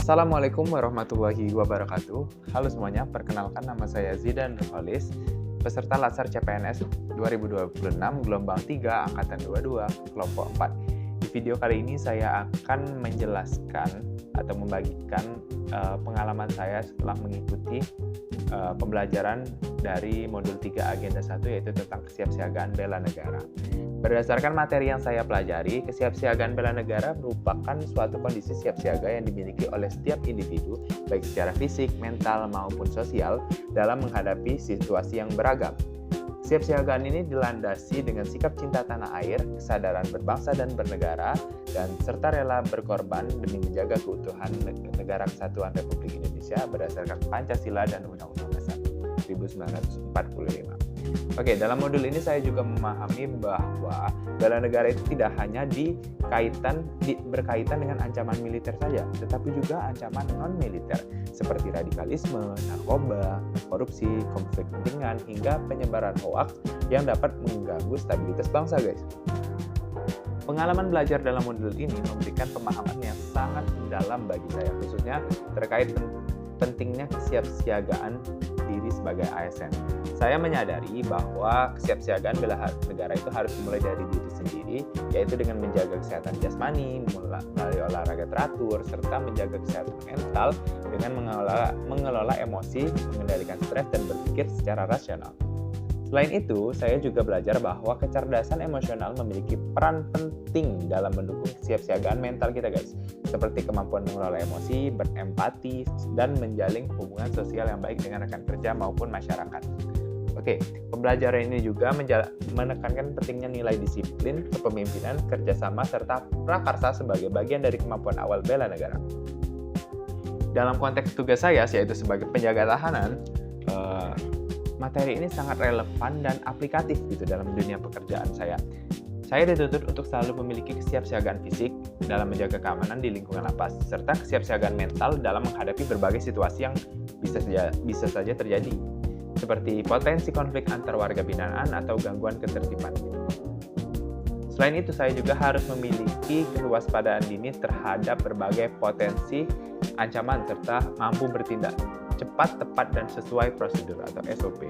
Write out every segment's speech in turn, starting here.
Assalamualaikum warahmatullahi wabarakatuh. Halo semuanya, perkenalkan nama saya Zidan Nurholis, peserta Latsar CPNS 2026 gelombang 3 angkatan 22 kelompok 4. Di video kali ini saya akan menjelaskan atau membagikan pengalaman saya setelah mengikuti pembelajaran dari modul 3 agenda 1, yaitu tentang kesiapsiagaan bela negara. Berdasarkan materi yang saya pelajari, kesiapsiagaan bela negara merupakan suatu kondisi siapsiaga yang dimiliki oleh setiap individu, baik secara fisik, mental, maupun sosial, dalam menghadapi situasi yang beragam. Kesiapsiagaan ini dilandasi dengan sikap cinta tanah air, kesadaran berbangsa dan bernegara, dan serta rela berkorban demi menjaga keutuhan Negara Kesatuan Republik Indonesia berdasarkan Pancasila dan Undang-Undang Dasar 1945. Oke, dalam modul ini saya juga memahami bahwa bela negara itu tidak hanya berkaitan dengan ancaman militer saja, tetapi juga ancaman non-militer seperti radikalisme, narkoba, korupsi, konflik kepentingan, hingga penyebaran hoaks yang dapat mengganggu stabilitas bangsa, guys. Pengalaman belajar dalam modul ini memberikan pemahaman yang sangat mendalam bagi saya, khususnya terkait pentingnya kesiapsiagaan diri sebagai ASN. Saya menyadari bahwa kesiapsiagaan bela negara itu harus dimulai dari diri sendiri, yaitu dengan menjaga kesehatan jasmani, melalui olahraga teratur, serta menjaga kesehatan mental dengan mengelola emosi, mengendalikan stres, dan berpikir secara rasional. Selain itu, saya juga belajar bahwa kecerdasan emosional memiliki peran penting dalam mendukung kesiapsiagaan mental kita, guys. Seperti kemampuan mengelola emosi, berempati, dan menjalin hubungan sosial yang baik dengan rekan kerja maupun masyarakat. Oke, pembelajaran ini juga menekankan pentingnya nilai disiplin, kepemimpinan, kerjasama, serta prakarsa sebagai bagian dari kemampuan awal bela negara. Dalam konteks tugas saya, yaitu sebagai penjaga tahanan, materi ini sangat relevan dan aplikatif gitu dalam dunia pekerjaan saya. Saya dituntut untuk selalu memiliki kesiapsiagaan fisik dalam menjaga keamanan di lingkungan lapas, serta kesiapsiagaan mental dalam menghadapi berbagai situasi yang bisa saja terjadi, seperti potensi konflik antar warga binaan atau gangguan ketertiban. Selain itu, saya juga harus memiliki kewaspadaan dini terhadap berbagai potensi ancaman, serta mampu bertindak cepat, tepat, dan sesuai prosedur atau SOP.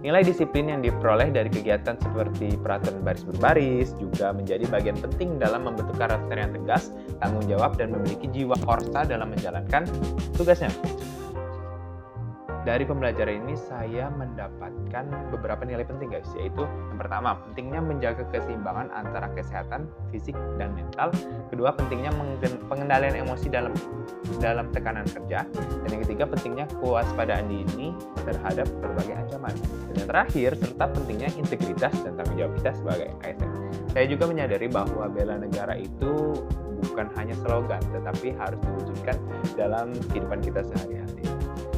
Nilai disiplin yang diperoleh dari kegiatan seperti peraturan baris berbaris juga menjadi bagian penting dalam membentuk karakter yang tegas, tanggung jawab, dan memiliki jiwa korsa dalam menjalankan tugasnya. Dari pembelajaran ini saya mendapatkan beberapa nilai penting, guys, yaitu yang pertama, pentingnya menjaga keseimbangan antara kesehatan fisik dan mental. Kedua, pentingnya pengendalian emosi dalam tekanan kerja. Dan yang ketiga, pentingnya kewaspadaan dini terhadap berbagai ancaman. Dan yang terakhir, serta pentingnya integritas dan tanggung jawab kita sebagai ASN. Saya juga menyadari bahwa bela negara itu bukan hanya slogan, tetapi harus diwujudkan dalam kehidupan kita sehari-hari.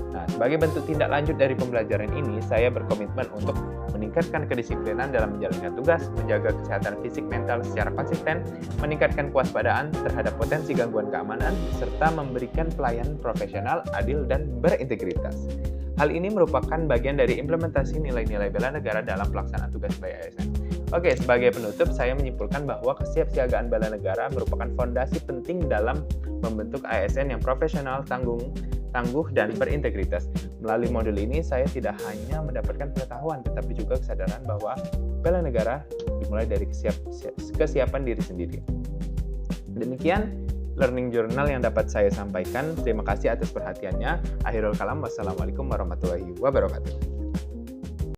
Nah, sebagai bentuk tindak lanjut dari pembelajaran ini, saya berkomitmen untuk meningkatkan kedisiplinan dalam menjalankan tugas, menjaga kesehatan fisik mental secara konsisten, meningkatkan kewaspadaan terhadap potensi gangguan keamanan, serta memberikan pelayanan profesional, adil, dan berintegritas. Hal ini merupakan bagian dari implementasi nilai-nilai bela negara dalam pelaksanaan tugas sebagai ASN. Oke, sebagai penutup, saya menyimpulkan bahwa kesiapsiagaan bela negara merupakan fondasi penting dalam membentuk ASN yang profesional, tangguh, dan berintegritas. Melalui modul ini, saya tidak hanya mendapatkan pengetahuan, tetapi juga kesadaran bahwa bela negara dimulai dari kesiapan diri sendiri. Demikian learning journal yang dapat saya sampaikan. Terima kasih atas perhatiannya. Akhirul kalam, wassalamualaikum warahmatullahi wabarakatuh.